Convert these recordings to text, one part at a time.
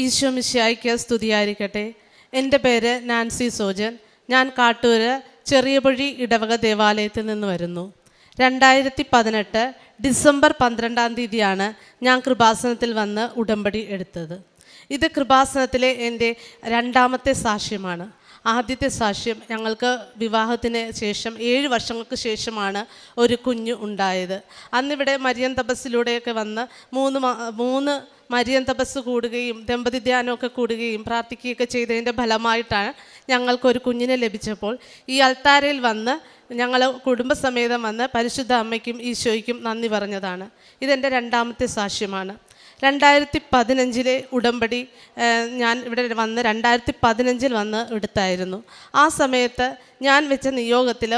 ഈശോ മിശിഹായ്ക്ക് സ്തുതിയായിരിക്കട്ടെ. എൻ്റെ പേര് നാൻസി സോജൻ. ഞാൻ കാട്ടൂര് ചെറിയപുഴി ഇടവക ദേവാലയത്തിൽ നിന്ന് വരുന്നു. 2018 ഡിസംബർ 12 ഞാൻ കൃപാസനത്തിൽ വന്ന് ഉടമ്പടി എടുത്തത്. ഇത് കൃപാസനത്തിലെ എൻ്റെ രണ്ടാമത്തെ സാക്ഷ്യമാണ്. ആദ്യത്തെ സാക്ഷ്യം ഞങ്ങൾക്ക് വിവാഹത്തിന് ശേഷം 7 വർഷങ്ങൾക്ക് ശേഷമാണ് ഒരു കുഞ്ഞ് ഉണ്ടായത്. അന്നിവിടെ മരിയൻ തപസ്സിലൂടെയൊക്കെ വന്ന് മൂന്ന് മരിയൻ തപസ് കൂടുകയും ദമ്പതി ധ്യാനമൊക്കെ കൂടുകയും പ്രാർത്ഥിക്കുകയൊക്കെ ചെയ്തതിൻ്റെ ഫലമായിട്ടാണ് ഞങ്ങൾക്കൊരു കുഞ്ഞിനെ ലഭിച്ചപ്പോൾ ഈ അൾത്താരയിൽ വന്ന് ഞങ്ങൾ കുടുംബസമേതം വന്ന് പരിശുദ്ധ അമ്മയ്ക്കും ഈശോയ്ക്കും നന്ദി പറഞ്ഞതാണ്. ഇതെൻ്റെ രണ്ടാമത്തെ സാക്ഷ്യമാണ്. 2015 ഉടമ്പടി ഞാൻ ഇവിടെ വന്ന് 2015 വന്ന് എടുത്തായിരുന്നു. ആ സമയത്ത് ഞാൻ വെച്ച നിയോഗത്തിൽ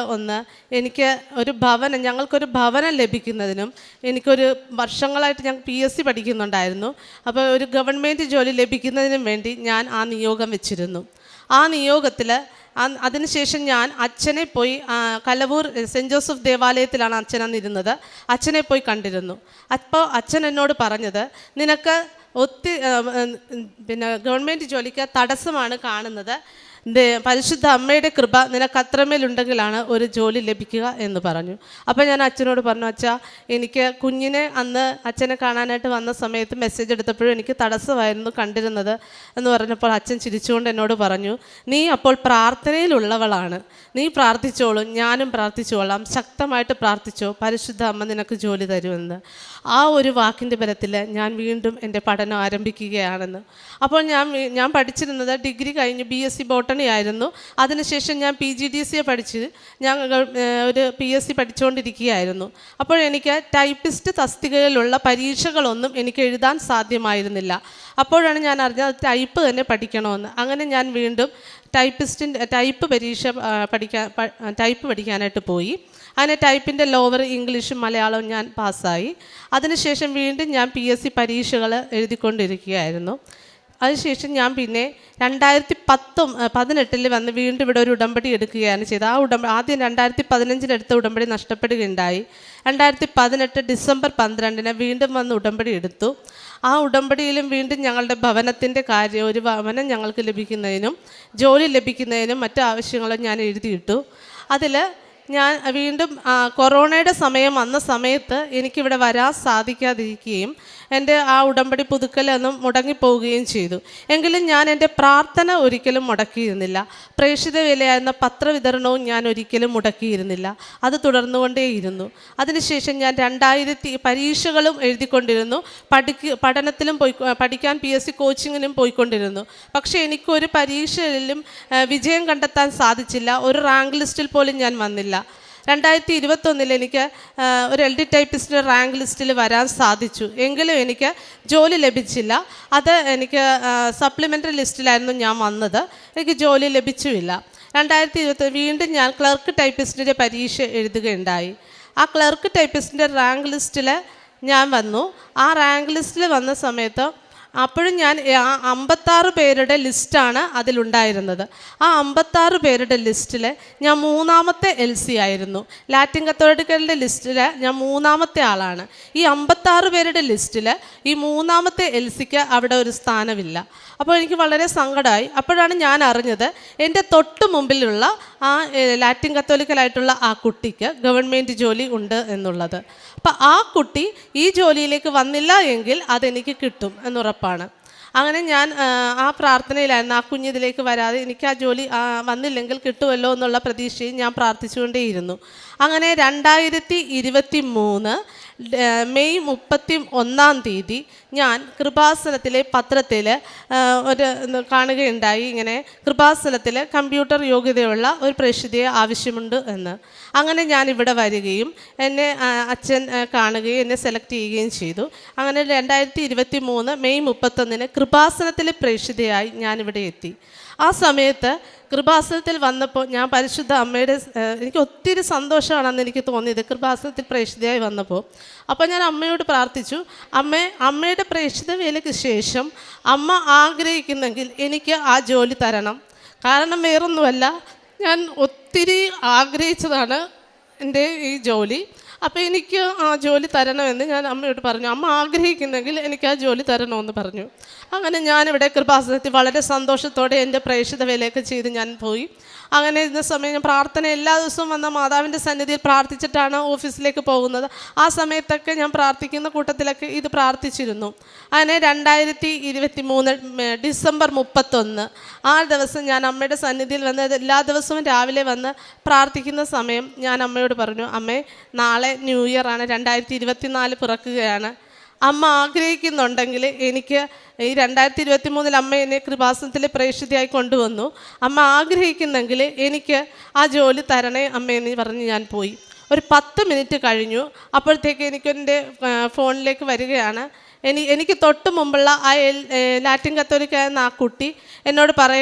എനിക്ക് ഒരു ഭവനം, ഞങ്ങൾക്കൊരു ഭവനം ലഭിക്കുന്നതിനും എനിക്കൊരു വർഷങ്ങളായിട്ട് ഞാൻ PSC പഠിക്കുന്നുണ്ടായിരുന്നു. അപ്പോൾ ഒരു ഗവൺമെൻറ് ജോലി ലഭിക്കുന്നതിനും വേണ്ടി ഞാൻ ആ നിയോഗം വെച്ചിരുന്നു. ആ നിയോഗത്തിൽ അതിനുശേഷം ഞാൻ അച്ഛനെ പോയി കലവൂർ സെൻറ്റ് ജോസഫ് ദേവാലയത്തിലാണ് അച്ഛൻ അന്നിരുന്നത്. അച്ഛനെ പോയി കണ്ടിരുന്നു. അപ്പോൾ അച്ഛൻ എന്നോട് പറഞ്ഞത്, നിനക്ക് ഗവൺമെൻറ് ജോലിക്ക് തടസ്സമാണ് കാണുന്നത്, പരിശുദ്ധ അമ്മയുടെ കൃപ നിനക്ക് അത്രമേലുണ്ടെങ്കിലാണ് ഒരു ജോലി ലഭിക്കുക എന്ന് പറഞ്ഞു. അപ്പോൾ ഞാൻ അച്ഛനോട് പറഞ്ഞു, അച്ഛാ എനിക്ക് കുഞ്ഞിനെ അന്ന് അച്ഛനെ കാണാനായിട്ട് വന്ന സമയത്ത് മെസ്സേജ് എടുത്തപ്പോഴും എനിക്ക് തടസ്സമായിരുന്നു കണ്ടിരുന്നത് എന്ന് പറഞ്ഞപ്പോൾ അച്ഛൻ ചിരിച്ചുകൊണ്ട് എന്നോട് പറഞ്ഞു, നീ അപ്പോൾ പ്രാർത്ഥനയിലുള്ളവളാണ്, നീ പ്രാർത്ഥിച്ചോളൂ, ഞാനും പ്രാർത്ഥിച്ചോളാം, ശക്തമായിട്ട് പ്രാർത്ഥിച്ചോ, പരിശുദ്ധ അമ്മ നിനക്ക് ജോലി തരുമെന്ന്. ആ ഒരു വാക്കിൻ്റെ ബലത്തിൽ ഞാൻ വീണ്ടും എൻ്റെ പഠനം ആരംഭിക്കുകയാണെന്ന്. അപ്പോൾ ഞാൻ പഠിച്ചിരുന്നത് ഡിഗ്രി കഴിഞ്ഞ് BSc ബോട്ടണി ആയിരുന്നു. അതിനുശേഷം ഞാൻ PGDC പഠിച്ച് ഞാൻ ഒരു PSc പഠിച്ചുകൊണ്ടിരിക്കുകയായിരുന്നു. അപ്പോൾ എനിക്ക് ടൈപ്പിസ്റ്റ് തസ്തികയിലുള്ള പരീക്ഷകളൊന്നും എനിക്ക് എഴുതാൻ സാധ്യമായിരുന്നില്ല. അപ്പോഴാണ് ഞാൻ അറിഞ്ഞത് ടൈപ്പ് തന്നെ പഠിക്കണമെന്ന്. അങ്ങനെ ഞാൻ വീണ്ടും ടൈപ്പ് പരീക്ഷ പഠിക്കാനായിട്ട് പോയി. അങ്ങനെ ടൈപ്പിൻ്റെ ലോവർ ഇംഗ്ലീഷും മലയാളവും ഞാൻ പാസ്സായി. അതിനുശേഷം വീണ്ടും ഞാൻ PSC പരീക്ഷകൾ എഴുതിക്കൊണ്ടിരിക്കുകയായിരുന്നു. അതിനുശേഷം ഞാൻ പിന്നെ 2018 വന്ന് വീണ്ടും ഇവിടെ ഒരു ഉടമ്പടി എടുക്കുകയാണ് ചെയ്തത്. ആദ്യം 2015 എടുത്ത ഉടമ്പടി നഷ്ടപ്പെടുകയുണ്ടായി. 2018 ഡിസംബർ 12 വീണ്ടും വന്ന് ഉടമ്പടി എടുത്തു. ആ ഉടമ്പടിയിലും വീണ്ടും ഞങ്ങളുടെ ഭവനത്തിൻ്റെ കാര്യം, ഒരു ഭവനം ഞങ്ങൾക്ക് ലഭിക്കുന്നതിനും ജോലി ലഭിക്കുന്നതിനും മറ്റു ആവശ്യങ്ങളും ഞാൻ എഴുതിയിട്ടു. അതിൽ ഞാൻ വീണ്ടും കൊറോണയുടെ സമയം വന്ന സമയത്ത് എനിക്കിവിടെ വരാൻ സാധിക്കാതിരിക്കുകയും എൻ്റെ ആ ഉടമ്പടി പുതുക്കലൊന്നും മുടങ്ങിപ്പോവുകയും ചെയ്തു. എങ്കിലും ഞാൻ എൻ്റെ പ്രാർത്ഥന ഒരിക്കലും മുടക്കിയിരുന്നില്ല. പ്രേക്ഷിത വിലയായിരുന്ന പത്രവിതരണവും ഞാൻ ഒരിക്കലും മുടക്കിയിരുന്നില്ല. അത് തുടർന്നുകൊണ്ടേയിരുന്നു. അതിനുശേഷം ഞാൻ 2000 പരീക്ഷകളും എഴുതിക്കൊണ്ടിരുന്നു. പഠനത്തിലും പഠിക്കാൻ PSC കോച്ചിങ്ങിനും പോയിക്കൊണ്ടിരുന്നു. പക്ഷേ എനിക്കൊരു പരീക്ഷയിലും വിജയം കണ്ടെത്താൻ സാധിച്ചില്ല. ഒരു റാങ്ക് ലിസ്റ്റിൽ പോലും ഞാൻ വന്നില്ല. 2021 എനിക്ക് ഒരു LD ടൈപ്പിസ്റ്റിൻ്റെ റാങ്ക് ലിസ്റ്റിൽ വരാൻ സാധിച്ചു. എങ്കിലും എനിക്ക് ജോലി ലഭിച്ചില്ല. അത് എനിക്ക് സപ്ലിമെൻ്ററി ലിസ്റ്റിലായിരുന്നു ഞാൻ വന്നത്. എനിക്ക് ജോലി ലഭിച്ചുമില്ല. 2020 വീണ്ടും ഞാൻ ക്ലർക്ക് ടൈപ്പിസ്റ്റിൻ്റെ പരീക്ഷ എഴുതുകയുണ്ടായി. ആ ക്ലർക്ക് ടൈപ്പിസ്റ്റിൻ്റെ റാങ്ക് ലിസ്റ്റിൽ ഞാൻ വന്നു. ആ റാങ്ക് ലിസ്റ്റിൽ വന്ന സമയത്ത് അപ്പോഴും ഞാൻ 56 പേരുടെ ലിസ്റ്റാണ് അതിലുണ്ടായിരുന്നത്. ആ 56 പേരുടെ ലിസ്റ്റിൽ ഞാൻ 3ാമത്തെ LC ആയിരുന്നു. ലാറ്റിൻ കത്തോലിക്കലിൻ്റെ ലിസ്റ്റിൽ ഞാൻ 3ാമത്തെ ആളാണ്. ഈ 56 പേരുടെ ലിസ്റ്റിൽ ഈ 3ാമത്തെ LCക്ക് അവിടെ ഒരു സ്ഥാനമില്ല. അപ്പോൾ എനിക്ക് വളരെ സങ്കടമായി. അപ്പോഴാണ് ഞാൻ അറിഞ്ഞത് എൻ്റെ തൊട്ട് മുമ്പിലുള്ള ആ ലാറ്റിൻ കത്തോലിക്കലായിട്ടുള്ള ആ കുട്ടിക്ക് ഗവൺമെൻറ് ജോലി ഉണ്ട് എന്നുള്ളത്. അപ്പോൾ ആ കുട്ടി ഈ ജോലിയിലേക്ക് വന്നില്ല എങ്കിൽ അതെനിക്ക് കിട്ടും എന്നുറപ്പാണ്. അങ്ങനെ ഞാൻ ആ പ്രാർത്ഥനയിലായിരുന്നു. ആ കുഞ്ഞിതിലേക്ക് വരാതെ എനിക്ക് ആ ജോലി വന്നില്ലെങ്കിൽ കിട്ടുമല്ലോ എന്നുള്ള പ്രതീക്ഷയിൽ ഞാൻ പ്രാർത്ഥിച്ചുകൊണ്ടേയിരുന്നു. അങ്ങനെ 2023 മെയ് 31 ഞാൻ കൃപാസനത്തിലെ പത്രത്തിൽ കാണുകയുണ്ടായി, ഇങ്ങനെ കൃപാസനത്തിൽ കമ്പ്യൂട്ടർ യോഗ്യതയുള്ള ഒരു പ്രേക്ഷിതയെ ആവശ്യമുണ്ട് എന്ന്. അങ്ങനെ ഞാൻ ഇവിടെ വരികയും എന്നെ അച്ഛൻ കാണുകയും എന്നെ സെലക്ട് ചെയ്യുകയും ചെയ്തു. അങ്ങനെ 2023 മെയ് 31 കൃപാസനത്തിലെ പ്രേക്ഷിതയായി ഞാനിവിടെ എത്തി. ആ സമയത്ത് കൃപാസനത്തിൽ വന്നപ്പോൾ ഞാൻ പരിശുദ്ധ അമ്മയുടെ, എനിക്ക് ഒത്തിരി സന്തോഷമാണെന്ന് എനിക്ക് തോന്നിയത് കൃപാസനത്തിൽ പ്രേക്ഷിതയായി വന്നപ്പോൾ. അപ്പോൾ ഞാൻ അമ്മയോട് പ്രാർത്ഥിച്ചു, അമ്മയുടെ പ്രേക്ഷിത വേലയ്ക്ക് ശേഷം അമ്മ ആഗ്രഹിക്കുന്നെങ്കിൽ എനിക്ക് ആ ജോലി തരണം. കാരണം വേറൊന്നുമല്ല, ഞാൻ ഒത്തിരി ആഗ്രഹിച്ചതാണ് എൻ്റെ ഈ ജോലി. അപ്പോൾ എനിക്ക് ആ ജോലി തരണമെന്ന് ഞാൻ അമ്മയോട് പറഞ്ഞു. അമ്മ ആഗ്രഹിക്കുന്നെങ്കിൽ എനിക്ക് ആ ജോലി തരണമെന്ന് പറഞ്ഞു. അങ്ങനെ ഞാനിവിടെ കൃപാസനത്തിൽ വളരെ സന്തോഷത്തോടെ എൻ്റെ പ്രേക്ഷിത വേലയൊക്കെ ചെയ്ത് ഞാൻ പോയി. അങ്ങനെ ഇരുന്ന സമയം ഞാൻ പ്രാർത്ഥന എല്ലാ ദിവസവും വന്ന മാതാവിൻ്റെ സന്നിധിയിൽ പ്രാർത്ഥിച്ചിട്ടാണ് ഓഫീസിലേക്ക് പോകുന്നത്. ആ സമയത്തൊക്കെ ഞാൻ പ്രാർത്ഥിക്കുന്ന കൂട്ടത്തിലൊക്കെ ഇത് പ്രാർത്ഥിച്ചിരുന്നു. അങ്ങനെ 2023 ഡിസംബർ 31 ആ ദിവസം ഞാൻ അമ്മയുടെ സന്നിധിയിൽ വന്ന് എല്ലാ ദിവസവും രാവിലെ വന്ന് പ്രാർത്ഥിക്കുന്ന സമയം ഞാൻ അമ്മയോട് പറഞ്ഞു, അമ്മേ നാളെ ന്യൂ ഇയർ ആണ്, 2024 പിറക്കുകയാണ്. അമ്മ ആഗ്രഹിക്കുന്നുണ്ടെങ്കിൽ എനിക്ക് ഈ 2023 അമ്മ എന്നെ കൃപാസനത്തിൽ പ്രേക്ഷിതയായി കൊണ്ടുവന്നു. അമ്മ ആഗ്രഹിക്കുന്നെങ്കിൽ എനിക്ക് ആ ജോലി തരണേ അമ്മയെന്ന് പറഞ്ഞ് ഞാൻ പോയി. ഒരു 10 മിനിറ്റ് കഴിഞ്ഞു. അപ്പോഴത്തേക്ക് എനിക്കെൻ്റെ ഫോണിലേക്ക് വരികയാണ്. എനിക്ക് തൊട്ട് മുമ്പുള്ള ആ ലാറ്റിൻ കത്തോലിക്ക എന്ന ആ കുട്ടി എന്നോട്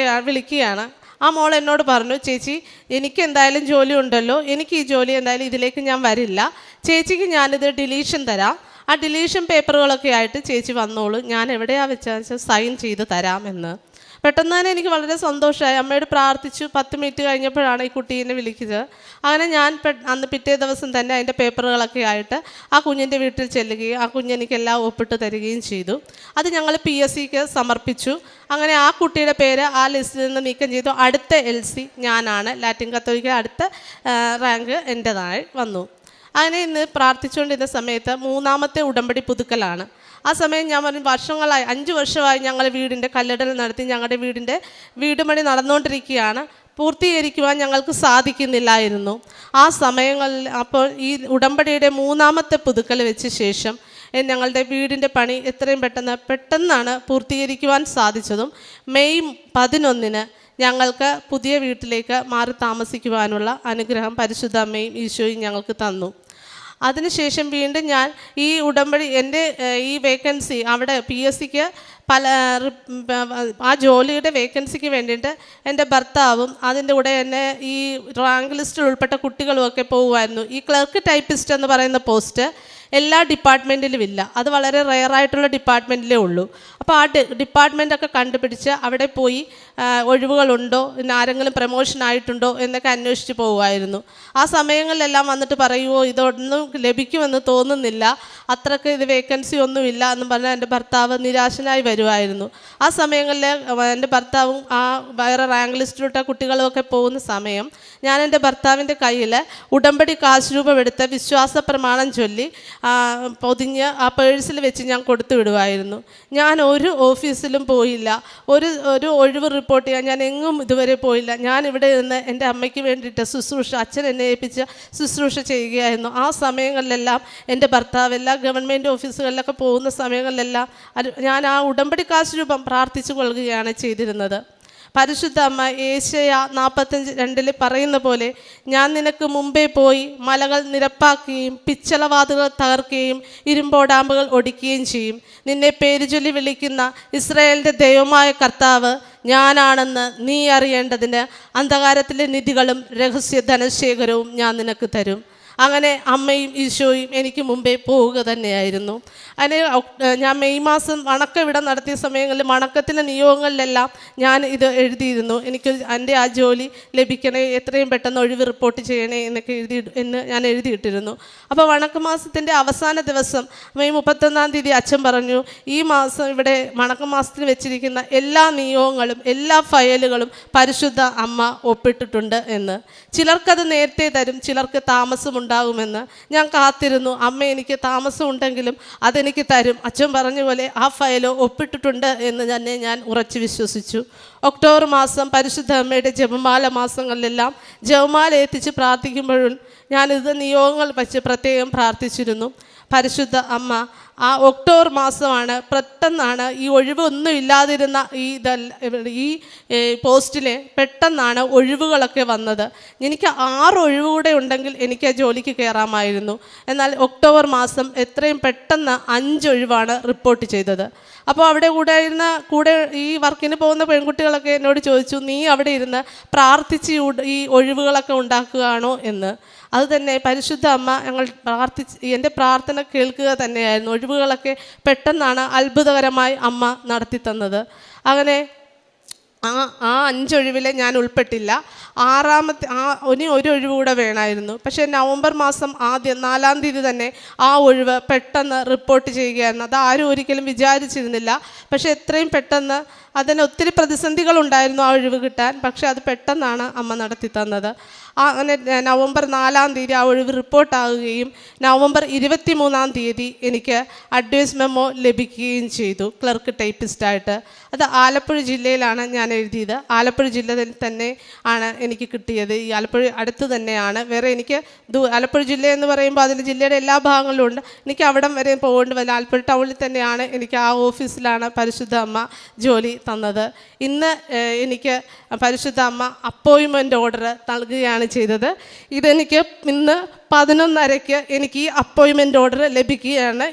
വിളിക്കുകയാണ്. ആ മോൾ എന്നോട് പറഞ്ഞു, ചേച്ചി എനിക്ക് എന്തായാലും ജോലി ഉണ്ടല്ലോ, എനിക്ക് ഈ ജോലി എന്തായാലും ഇതിലേക്ക് ഞാൻ വരില്ല, ചേച്ചിക്ക് ഞാനിത് ഡിലീഷൻ തരാം, ആ ഡിലീഷൻ പേപ്പറുകളൊക്കെ ആയിട്ട് ചേച്ചി വന്നോളൂ, ഞാൻ എവിടെയാണ് വെച്ചാൽ സൈൻ ചെയ്ത് തരാമെന്ന്. പെട്ടെന്ന് തന്നെ എനിക്ക് വളരെ സന്തോഷമായി. അമ്മയോട് പ്രാർത്ഥിച്ചു. 10 മിനിറ്റ് കഴിഞ്ഞപ്പോഴാണ് ഈ കുട്ടീനെ വിളിക്കുന്നത്. അങ്ങനെ ഞാൻ അന്ന് പിറ്റേ ദിവസം തന്നെ അതിൻ്റെ പേപ്പറുകളൊക്കെ ആയിട്ട് ആ കുഞ്ഞിൻ്റെ വീട്ടിൽ ചെല്ലുകയും ആ കുഞ്ഞെനിക്കെല്ലാം ഒപ്പിട്ട് തരികയും ചെയ്തു. അത് ഞങ്ങൾ PSCക്ക് സമർപ്പിച്ചു. അങ്ങനെ ആ കുട്ടിയുടെ പേര് ആ ലിസ്റ്റിൽ നിന്ന് നീക്കം ചെയ്തു. അടുത്ത LC ഞാനാണ്. ലാറ്റിൻ കത്തോലിക്ക അടുത്ത റാങ്ക് എൻ്റെതായി വന്നു. അങ്ങനെ ഇന്ന് പ്രാർത്ഥിച്ചുകൊണ്ടിരുന്ന സമയത്ത് 3ാമത്തെ ഉടമ്പടി പുതുക്കലാണ്. ആ സമയം ഞാൻ പറഞ്ഞു, വർഷങ്ങളായി 5 വർഷമായി ഞങ്ങൾ വീടിൻ്റെ കല്ലിടൽ നടത്തി, ഞങ്ങളുടെ വീട് പണി നടന്നുകൊണ്ടിരിക്കുകയാണ്, പൂർത്തീകരിക്കുവാൻ ഞങ്ങൾക്ക് സാധിക്കുന്നില്ലായിരുന്നു. ആ സമയങ്ങളിൽ അപ്പോൾ ഈ ഉടമ്പടിയുടെ 3ാമത്തെ പുതുക്കൽ വെച്ച ശേഷം ഞങ്ങളുടെ വീടിൻ്റെ പണി എത്രയും പെട്ടെന്നാണ് പൂർത്തീകരിക്കുവാൻ സാധിച്ചതും മെയ് 11 ഞങ്ങൾക്ക് പുതിയ വീട്ടിലേക്ക് മാറി താമസിക്കുവാനുള്ള അനുഗ്രഹം പരിശുദ്ധ അമ്മയും ഈശോയും ഞങ്ങൾക്ക് തന്നു. അതിനുശേഷം വീണ്ടും ഞാൻ ഈ ഉടമ്പടി എൻ്റെ ഈ വേക്കൻസി അവിടെ PSCക്ക് ആ ജോലിയുടെ വേക്കൻസിക്ക് വേണ്ടിയിട്ട് എൻ്റെ ഭർത്താവും അതിൻ്റെ കൂടെ തന്നെ ഈ റാങ്ക് ലിസ്റ്റിൽ ഉൾപ്പെട്ട കുട്ടികളുമൊക്കെ പോകുമായിരുന്നു. ഈ ക്ലർക്ക് ടൈപ്പിസ്റ്റ് എന്ന് പറയുന്ന പോസ്റ്റ് എല്ലാ ഡിപ്പാർട്ട്മെൻറ്റിലും ഇല്ല, അത് വളരെ റെയറായിട്ടുള്ള ഡിപ്പാർട്ട്മെൻറ്റിലേ ഉള്ളൂ. അപ്പോൾ ആ ഡിപ്പാർട്ട്മെൻറ്റൊക്കെ കണ്ടുപിടിച്ച് അവിടെ പോയി ഒഴിവുകളുണ്ടോ, ആരെങ്കിലും പ്രമോഷൻ ആയിട്ടുണ്ടോ എന്നൊക്കെ അന്വേഷിച്ച് പോകുമായിരുന്നു. ആ സമയങ്ങളിലെല്ലാം വന്നിട്ട് പറയുമോ ഇതൊന്നും ലഭിക്കുമെന്ന് തോന്നുന്നില്ല, അത്രയ്ക്ക് ഇത് വേക്കൻസി ഒന്നുമില്ല എന്ന് പറഞ്ഞാൽ എൻ്റെ ഭർത്താവ് നിരാശനായി വരുമായിരുന്നു. ആ സമയങ്ങളിൽ എൻ്റെ ഭർത്താവും ആ വേറെ റാങ്ക് ലിസ്റ്റിലിട്ട കുട്ടികളുമൊക്കെ പോകുന്ന സമയം ഞാൻ എൻ്റെ ഭർത്താവിൻ്റെ കയ്യിൽ ഉടമ്പടി കാശ് രൂപമെടുത്ത് വിശ്വാസ പ്രമാണം ചൊല്ലി പൊതിഞ്ഞ് ആ പേഴ്സിൽ വെച്ച് ഞാൻ കൊടുത്തു വിടുമായിരുന്നു. ഞാൻ ഒരു ഓഫീസിലും പോയില്ല, ഒരു ഒഴിവ് റിപ്പോർട്ട് ചെയ്യാൻ ഞാൻ എങ്ങും ഇതുവരെ പോയില്ല. ഞാൻ ഇവിടെ നിന്ന് എൻ്റെ അമ്മയ്ക്ക് വേണ്ടിയിട്ട് ശുശ്രൂഷ, അച്ഛൻ എന്നെ ഏൽപ്പിച്ച ശുശ്രൂഷ ചെയ്യുകയായിരുന്നു. ആ സമയങ്ങളിലെല്ലാം എൻ്റെ ഭർത്താവ് എല്ലാ ഗവൺമെൻറ് ഓഫീസുകളിലൊക്കെ പോകുന്ന സമയങ്ങളിലെല്ലാം ഞാൻ ആ ഉടമ്പടി കാശ് രൂപം പ്രാർത്ഥിച്ചു കൊള്ളുകയാണ് ചെയ്തിരുന്നത്. പരിശുദ്ധ അമ്മ ഏശയ്യാ 45:2 പറയുന്ന പോലെ, ഞാൻ നിനക്ക് മുമ്പേ പോയി മലകൾ നിരപ്പാക്കുകയും പിച്ചളവാതുകൾ തകർക്കുകയും ഇരുമ്പോടാമ്പുകൾ ഒടിക്കുകയും ചെയ്യും. നിന്നെ പേരുചൊല്ലി വിളിക്കുന്ന ഇസ്രായേലിൻ്റെ ദൈവമായ കർത്താവ് ഞാനാണെന്ന് നീ അറിയേണ്ടതിന് അന്ധകാരത്തിലെ നിധികളും രഹസ്യ ധനശേഖരവും ഞാൻ നിനക്ക് തരും. അങ്ങനെ അമ്മയും ഈശോയും എനിക്ക് മുമ്പേ പോവുക തന്നെയായിരുന്നു. അതിന് ഞാൻ മെയ് മാസം വണക്കം നടത്തിയ സമയങ്ങളിൽ വണക്കത്തിലെ നിയോഗങ്ങളിലെല്ലാം ഞാൻ ഇത് എഴുതിയിരുന്നു. എനിക്ക് എൻ്റെ ആ ജോലി ലഭിക്കണേ, എത്രയും പെട്ടെന്ന് ഒഴിവ് റിപ്പോർട്ട് ചെയ്യണേ എന്നൊക്കെ ഞാൻ എഴുതിയിട്ടിരുന്നു. അപ്പോൾ വണക്കമാസത്തിൻ്റെ അവസാന ദിവസം മെയ് 31-ാം തീയതി അച്ഛൻ പറഞ്ഞു, ഈ മാസം ഇവിടെ വണക്കമാസത്തിന് വെച്ചിരിക്കുന്ന എല്ലാ നിയോഗങ്ങളും എല്ലാ ഫയലുകളും പരിശുദ്ധ അമ്മ ഒപ്പിട്ടിട്ടുണ്ട് എന്ന്. ചിലർക്കത് നേരത്തെ തരും, ചിലർക്ക് താമസമുണ്ടാകുമെന്ന്. ഞാൻ കാത്തിരുന്നു. അമ്മ എനിക്ക് താമസമുണ്ടെങ്കിലും അതെനിക്ക് തരും. അച്ഛൻ പറഞ്ഞ പോലെ ആ ഫയലോ ഒപ്പിട്ടിട്ടുണ്ട് എന്ന് തന്നെ ഞാൻ ഉറച്ചു വിശ്വസിച്ചു. ഒക്ടോബർ മാസം പരിശുദ്ധ അമ്മയുടെ ജപമാല മാസങ്ങളിലെല്ലാം ജപമാല എത്തിച്ച് പ്രാർത്ഥിക്കുമ്പോഴും ഞാനിത് നിയോഗങ്ങൾ വച്ച് പ്രത്യേകം പ്രാർത്ഥിച്ചിരുന്നു. പരിശുദ്ധ അമ്മ ആ ഒക്ടോബർ മാസമാണ് പെട്ടെന്നാണ് ഈ ഒഴിവൊന്നും ഇല്ലാതിരുന്ന ഈ പോസ്റ്റിൽ പെട്ടെന്നാണ് ഒഴിവുകളൊക്കെ വന്നത്. എനിക്ക് 6 ഒഴിവ് കൂടെ ഉണ്ടെങ്കിൽ എനിക്ക് ജോലിക്ക് കയറാമായിരുന്നു. എന്നാൽ ഒക്ടോബർ മാസം എത്രയും പെട്ടെന്ന് 5 ഒഴിവാണ് റിപ്പോർട്ട് ചെയ്തത്. അപ്പോൾ അവിടെ കൂടെ ഈ വർക്കിന് പോകുന്ന പെൺകുട്ടികളൊക്കെ എന്നോട് ചോദിച്ചു, നീ അവിടെ ഇരുന്ന് പ്രാർത്ഥിച്ച് ഈ ഒഴിവുകളൊക്കെ ഉണ്ടാക്കുകയാണോ എന്ന്. അതുതന്നെ പരിശുദ്ധ അമ്മ എൻ്റെ പ്രാർത്ഥന കേൾക്കുക തന്നെയായിരുന്നു. ഒഴിവുകളൊക്കെ പെട്ടെന്നാണ് അത്ഭുതകരമായി അമ്മ നടത്തി തന്നത്. അങ്ങനെ ആ ആ 5 ഒഴിവിൽ ഞാൻ ഉൾപ്പെട്ടില്ല. ഇനി ഒരു ഒഴിവ് കൂടെ വേണമായിരുന്നു. പക്ഷേ നവംബർ മാസം ആദ്യം 4-ാം തീയതി തന്നെ ആ ഒഴിവ് പെട്ടെന്ന് റിപ്പോർട്ട് ചെയ്യുകയായിരുന്നു. അത് ആരും ഒരിക്കലും വിചാരിച്ചിരുന്നില്ല. പക്ഷേ എത്രയും പെട്ടെന്ന് അതിന് ഒത്തിരി പ്രതിസന്ധികളുണ്ടായിരുന്നു ആ ഒഴിവ് കിട്ടാൻ. പക്ഷേ അത് പെട്ടെന്നാണ് അമ്മ നടത്തി തന്നത്. അങ്ങനെ നവംബർ 4-ാം തീയതി ആ ഒഴിവ് റിപ്പോർട്ടാകുകയും നവംബർ 23-ാം തീയതി എനിക്ക് അഡ്വൈസ് മെമ്മോ ലഭിക്കുകയും ചെയ്തു, ക്ലർക്ക് ടൈപ്പിസ്റ്റായിട്ട്. അത് ആലപ്പുഴ ജില്ലയിലാണ് ഞാൻ എഴുതിയത്. ആലപ്പുഴ ജില്ലയിൽ തന്നെ ആണ് എനിക്ക് കിട്ടിയത്. ഈ ആലപ്പുഴ അടുത്ത് തന്നെയാണ്. വേറെ എനിക്ക് ആലപ്പുഴ ജില്ല എന്ന് പറയുമ്പോൾ അതിൽ ജില്ലയുടെ എല്ലാ ഭാഗങ്ങളിലും ഉണ്ട്. എനിക്ക് അവിടം വരെ പോകേണ്ടി വരില്ല. ആലപ്പുഴ ടൗണിൽ തന്നെയാണ് എനിക്ക് ആ ഓഫീസിലാണ് പരിശുദ്ധ അമ്മ ജോലി തന്നത്. ഇന്ന് എനിക്ക് പരിശുദ്ധ അമ്മ അപ്പോയിൻമെൻ്റ് ഓർഡർ നൽകുകയാണ് ചെയ്തത്. ഇതെനിക്ക് ഇന്ന് 11:30 എനിക്ക് ഈ അപ്പോയിൻമെൻ്റ് ഓർഡർ ലഭിക്കുകയാണ്.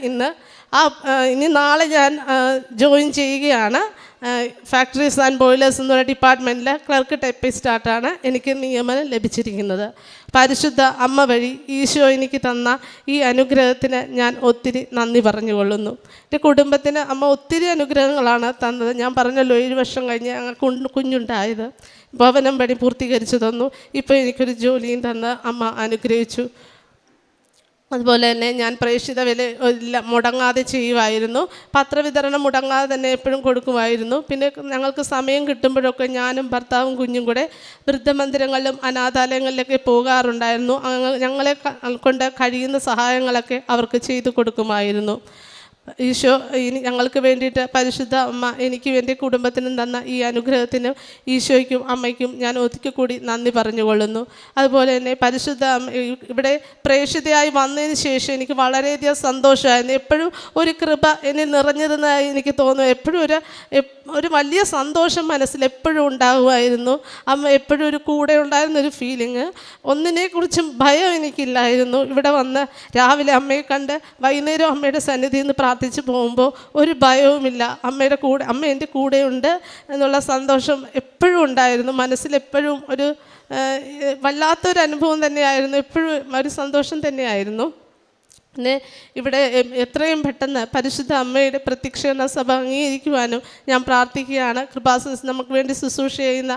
ഇനി നാളെ ഞാൻ ജോയിൻ ചെയ്യുകയാണ്. ഫാക്ടറീസ് ആൻഡ് ബോയിലേഴ്സ് എന്നുള്ള ഡിപ്പാർട്ട്മെൻറ്റിൽ ക്ലർക്ക് ടൈപ്പിസ്റ്റായിട്ടാണ് എനിക്ക് നിയമനം ലഭിച്ചിരിക്കുന്നത്. പരിശുദ്ധ അമ്മ വഴി ഈശോ എനിക്ക് തന്ന ഈ അനുഗ്രഹത്തിന് ഞാൻ ഒത്തിരി നന്ദി പറഞ്ഞുകൊള്ളുന്നു. എൻ്റെ കുടുംബത്തിന് അമ്മ ഒത്തിരി അനുഗ്രഹങ്ങളാണ് തന്നത്. ഞാൻ പറഞ്ഞല്ലോ 7 വർഷം കഴിഞ്ഞ് ഞങ്ങൾക്ക് കുഞ്ഞുണ്ടായത്. ഭവനം പണി പൂർത്തീകരിച്ചു തന്നു. ഇപ്പോൾ എനിക്കൊരു ജോലിയും തന്ന് അമ്മ അനുഗ്രഹിച്ചു. അതുപോലെ തന്നെ ഞാൻ പ്രേക്ഷിത വില മുടങ്ങാതെ ചെയ്യുമായിരുന്നു. പത്രവിതരണം മുടങ്ങാതെ തന്നെ എപ്പോഴും കൊടുക്കുമായിരുന്നു. പിന്നെ ഞങ്ങൾക്ക് സമയം കിട്ടുമ്പോഴൊക്കെ ഞാനും ഭർത്താവും കുഞ്ഞും കൂടെ വൃദ്ധമന്ദിരങ്ങളിലും അനാഥാലയങ്ങളിലൊക്കെ പോകാറുണ്ടായിരുന്നു. ഞങ്ങളെ കൊണ്ട് കഴിയുന്ന സഹായങ്ങളൊക്കെ അവർക്ക് ചെയ്തു കൊടുക്കുമായിരുന്നു. ഈശോ ഞങ്ങൾക്ക് വേണ്ടിയിട്ട് പരിശുദ്ധ അമ്മ എനിക്ക് വേണ്ടി കുടുംബത്തിനും തന്ന ഈ അനുഗ്രഹത്തിനും ഈശോയ്ക്കും അമ്മയ്ക്കും ഞാൻ ഒരിക്കൽ കൂടി നന്ദി പറഞ്ഞുകൊള്ളുന്നു. അതുപോലെ തന്നെ പരിശുദ്ധ അമ്മ ഇവിടെ പ്രേക്ഷിതയായി വന്നതിന് ശേഷം എനിക്ക് വളരെയധികം സന്തോഷമായിരുന്നു. എപ്പോഴും ഒരു കൃപ എന്നിൽ നിറഞ്ഞിരുന്നതായി എനിക്ക് തോന്നുന്നു. എപ്പോഴും ഒരു വലിയ സന്തോഷം മനസ്സിൽ എപ്പോഴും ഉണ്ടാകുമായിരുന്നു. അമ്മ എപ്പോഴും ഒരു കൂടെ ഉണ്ടായിരുന്നൊരു ഫീലിങ്. ഒന്നിനെക്കുറിച്ചും ഭയം എനിക്കില്ലായിരുന്നു. ഇവിടെ വന്ന് രാവിലെ അമ്മയെ കണ്ട് വൈകുന്നേരം അമ്മയുടെ സന്നിധിയിൽ നിന്ന് പ്രാർത്ഥിച്ച് പോകുമ്പോൾ ഒരു ഭയവുമില്ല. അമ്മയുടെ കൂടെ, അമ്മ എൻ്റെ കൂടെയുണ്ട് എന്നുള്ള സന്തോഷം എപ്പോഴും ഉണ്ടായിരുന്നു. മനസ്സിലെപ്പോഴും ഒരു വല്ലാത്തൊരു അനുഭവം തന്നെയായിരുന്നു. എപ്പോഴും ഒരു സന്തോഷം തന്നെയായിരുന്നു. പിന്നെ ഇവിടെ എത്രയും പെട്ടെന്ന് പരിശുദ്ധ അമ്മയുടെ പ്രത്യക്ഷീകരണ സഭ അംഗീകരിക്കുവാനും ഞാൻ പ്രാർത്ഥിക്കുകയാണ്. കൃപാസന നമുക്ക് വേണ്ടി ശുശ്രൂഷ ചെയ്യുന്ന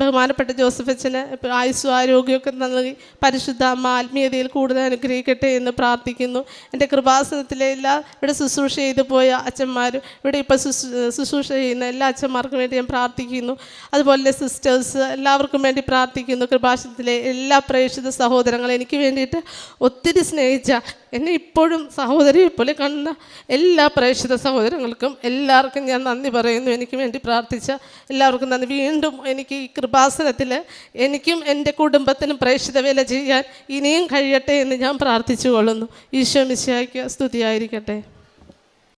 ബഹുമാനപ്പെട്ട ജോസഫ് അച്ഛന് ആയുസ്സും ആരോഗ്യമൊക്കെ നൽകി പരിശുദ്ധ അമ്മ ആത്മീയതയിൽ കൂടുതൽ അനുഗ്രഹിക്കട്ടെ എന്ന് പ്രാർത്ഥിക്കുന്നു. എൻ്റെ കൃപാസനത്തിലെ ഇവിടെ ശുശ്രൂഷ ചെയ്തു പോയ അച്ഛന്മാരും ഇവിടെ ഇപ്പോൾ ശുശ്രൂഷ ചെയ്യുന്ന എല്ലാ അച്ഛന്മാർക്കും വേണ്ടി ഞാൻ പ്രാർത്ഥിക്കുന്നു. അതുപോലെ സിസ്റ്റേഴ്സ് എല്ലാവർക്കും വേണ്ടി പ്രാർത്ഥിക്കുന്നു. കൃപാസനത്തിലെ എല്ലാ പ്രേക്ഷിത സഹോദരങ്ങളും എനിക്ക് വേണ്ടിയിട്ട് ഒത്തിരി സ്നേഹിച്ച, എന്നെ ഇപ്പോഴും സഹോദരിയെ പോലെ കാണുന്ന എല്ലാ പ്രേക്ഷിത സഹോദരങ്ങൾക്കും എല്ലാവർക്കും ഞാൻ നന്ദി പറയുന്നു. എനിക്ക് വേണ്ടി പ്രാർത്ഥിച്ച എല്ലാവർക്കും നന്ദി. വീണ്ടും എനിക്ക് ഈ കൃപാസനത്തിൽ എനിക്കും എൻ്റെ കുടുംബത്തിനും പ്രേക്ഷിത വേല ചെയ്യാൻ ഇനിയും കഴിയട്ടെ എന്ന് ഞാൻ പ്രാർത്ഥിച്ചു കൊള്ളുന്നു. ഈശോ മിശിഹായ്ക്ക് സ്തുതിയായിരിക്കട്ടെ.